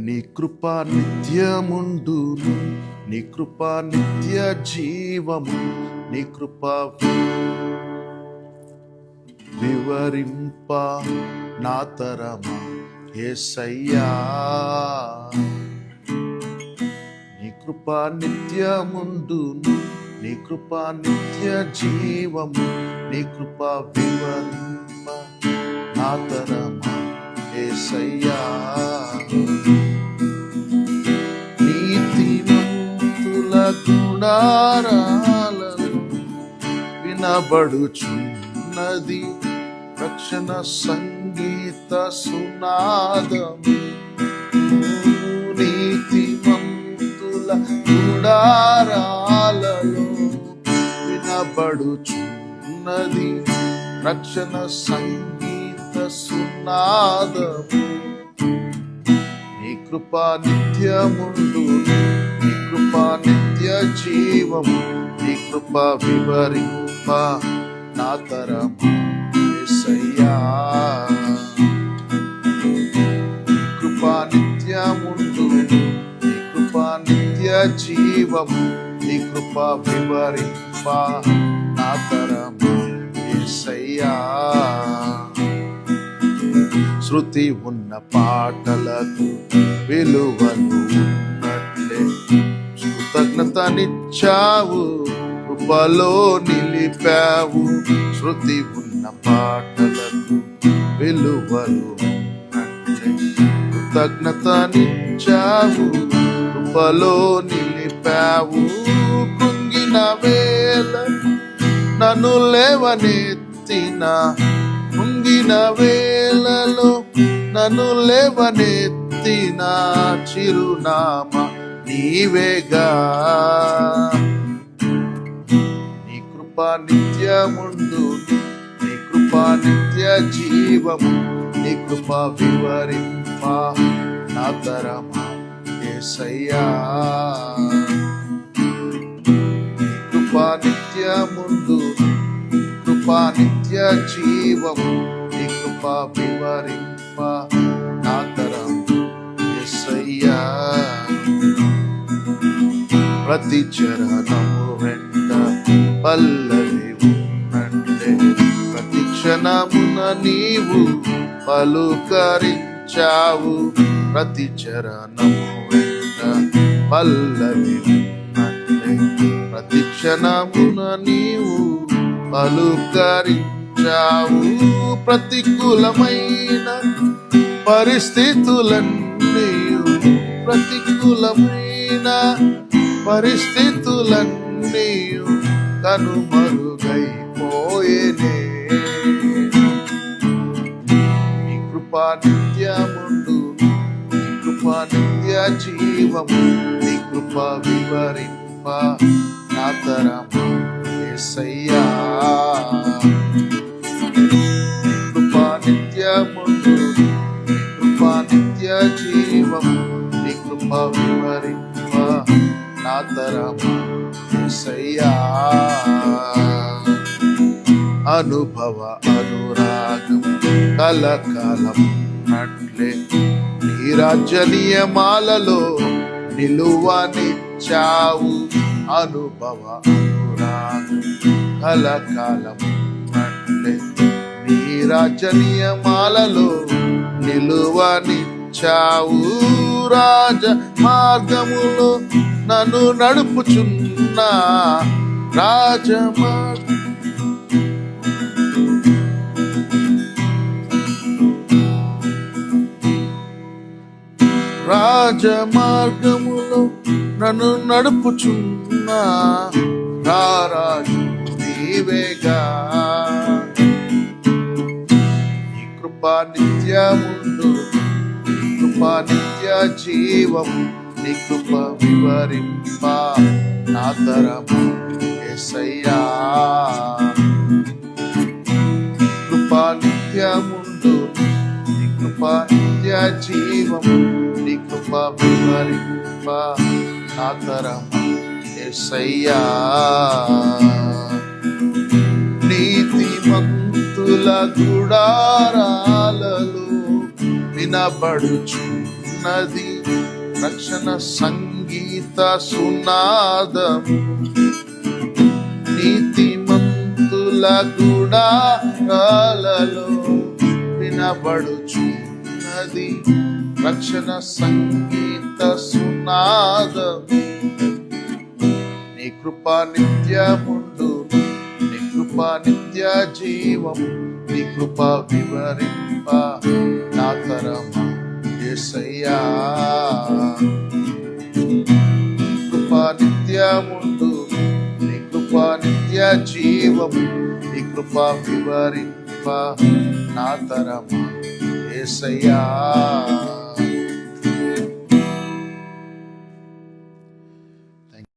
నీ కృప నిత్యముండును, నీ కృప నిత్య జీవము, నీ కృప వివరింప నా తరమా యేసయ్యా. నీ కృప నిత్యముండును, నీ కృప నిత్య జీవము, నీ కృప వివరింప నా తరమా యేసయ్యా. నీతిమంతుల గుడారాలలో వినబడుచున్నది రక్షణ సంగీత సునాదము. నీతిమంతుల గుడారాలలో వినబడుచున్నది రక్షణ సంగీత సునాదము. నీ కృప నిత్యముండును, నీ కృప నిత్య జీవము, నీ కృప వివరింప నా తరమా యేసయ్యా. నీ కృప నిత్యముండును, నీ కృప నిత్య జీవము, నీ కృప వివరింప నా తరమా యేసయ్యా. శృతి ఉన్న పాటలకు విలువలు ఉన్నట్లే కృతజ్ఞతనిచ్చావు, కృపలో నిలిపావు. శృతి ఉన్న పాటలకు విలువలు ఉన్నట్లే కృతజ్ఞతనిచ్చావు, కృపలో నిలిపావు. కృంగిన వేళ నన్ను లేవనెత్తిన, కృంగిన వేళలో నన్ను లేవనెత్తిన చిరునామా నీవేగా. నీ కృప నిత్యముండును, నీ కృప నిత్య జీవము, నీ కృప వివరింప నా తరమా యేసయ్యా. నీ కృప నిత్యముండును, కృప నిత్య జీవము, నీ కృప వివరింప నా తరమా యేసయ్యా. ప్రతి చరణము వెంట పల్లవి ఉన్నట్లే ప్రతి క్షణమున నీవు పలుకరించావు. ప్రతి చరణము వెంట పల్లవి ఉన్నట్లే ప్రతి క్షణమున నీవు పలుకరించావు. ప్రతికూలమైన పరిస్థితులన్నీ, ప్రతికూలమైన పరిస్థితులన్నీ కనుమరుగైపోయేనే. నీ కృప నిత్యముండును, నీ కృప నిత్య జీవము, నీ కృప వివరింప నా తరమా యేసయ్యా. నీ కృప నిత్యముండును, నీ కృప నిత్య జీవము, నీ కృప వివరింప నా తరమా యేసయ్యా. అనుభవ అనురాగం కలకాలం నట్లే నీ రాజ్య నియమాలలో నిలువనిచ్చావు. అనుభవ అనురాగం కలకాలం నట్లే నీ రాజ్య నియమాలలో నిలువనిచ్చావు. రాజ మార్గములో నన్ను నడుపుచున్నా, రాజమార్గములో నన్ను నడుపుచున్నా రారాజు నీవేగా. నీ కృప నిత్యముండును, నీ కృప నిత్య జీవము, నీ కృప వివరింప నా తరమా యేసయ్యా. నీ కృప నిత్యముండును, నీ కృప నిత్య జీవము, నీ కృప వివరింప నా తరమా యేసయ్యా. నీతిమంతుల గుడారాలలో వినబడుచున్నది బడుచున్నది రక్షణ సంగీత సునాదం నీతిమంతుల గుడారాలలో వినబడుచున్నది రక్షణ సంగీత సునాదం నీ కృపా నిత్యముండు నీ కృపా నిత్య జీవం నీ కృపా వివరింప నా తరమా యేసయ్యా కృపా నిత్యముండు నీ కృపా నిత్య జీవం నీ కృపా వివరింప నా తరమా యేసయ్యా